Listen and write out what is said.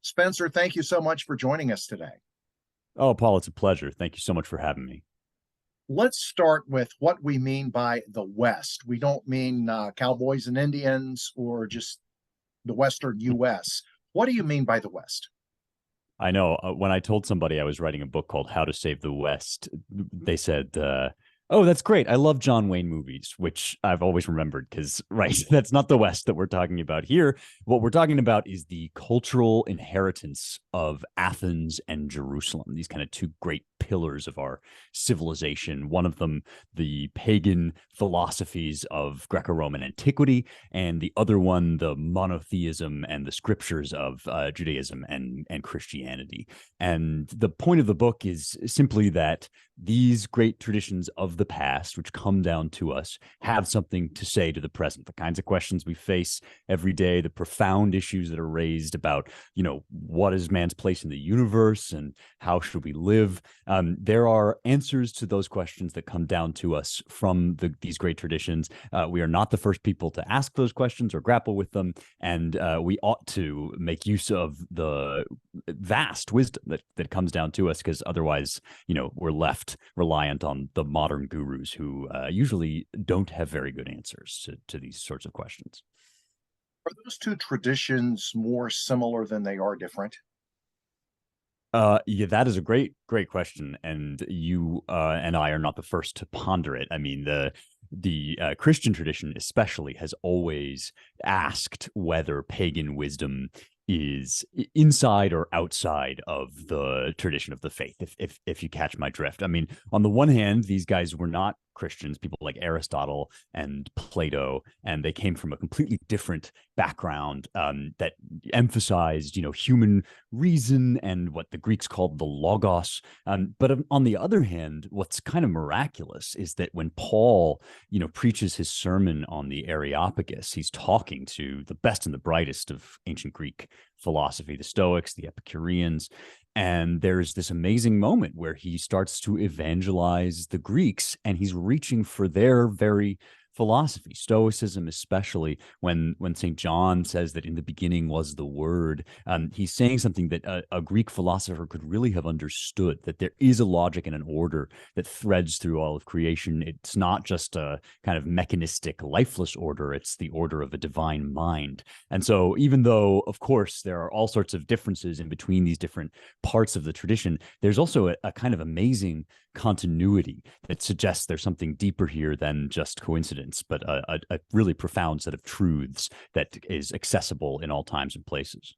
Spencer, thank you so much for joining us today. Oh, Paul, it's a pleasure. Thank you so much for having me. Let's start with what we mean by the West. We don't mean cowboys and Indians or just the Western U.S. What do you mean by the West? I know when I told somebody I was writing a book called How to Save the West, they said, oh, that's great. I love John Wayne movies, which I've always remembered because, right, that's not the West that we're talking about here. What we're talking about is the cultural inheritance of Athens and Jerusalem, these kind of two great pillars of our civilization. One of them, the pagan philosophies of Greco-Roman antiquity, and the other one, the monotheism and the scriptures of Judaism and Christianity. And the point of the book is simply that these great traditions of the past, which come down to us, have something to say to the present. The kinds of questions we face every day, the profound issues that are raised about, what is man's place in the universe and how should we live? There are answers to those questions that come down to us from these great traditions. We are not the first people to ask those questions or grapple with them, and we ought to make use of the vast wisdom that comes down to us, because otherwise, we're left reliant on the modern gurus who usually don't have very good answers to these sorts of questions. Are those two traditions more similar than they are different? Yeah, that is a great question, and you and I are not the first to ponder it. I mean, the Christian tradition especially has always asked whether pagan wisdom is inside or outside of the tradition of the faith, if you catch my drift. I mean, on the one hand, these guys were not Christians, people like Aristotle and Plato, and they came from a completely different background that emphasized, human reason and what the Greeks called the logos. But on the other hand, what's kind of miraculous is that when Paul, preaches his sermon on the Areopagus, he's talking to the best and the brightest of ancient Greek philosophy, the Stoics, the Epicureans. And there's this amazing moment where he starts to evangelize the Greeks, and he's reaching for their very philosophy, Stoicism, especially when St. John says that in the beginning was the Word. He's saying something that a Greek philosopher could really have understood, that there is a logic and an order that threads through all of creation. It's not just a kind of mechanistic, lifeless order. It's the order of a divine mind. And so even though, of course, there are all sorts of differences in between these different parts of the tradition, there's also a kind of amazing continuity that suggests there's something deeper here than just coincidence, but a really profound set of truths that is accessible in all times and places.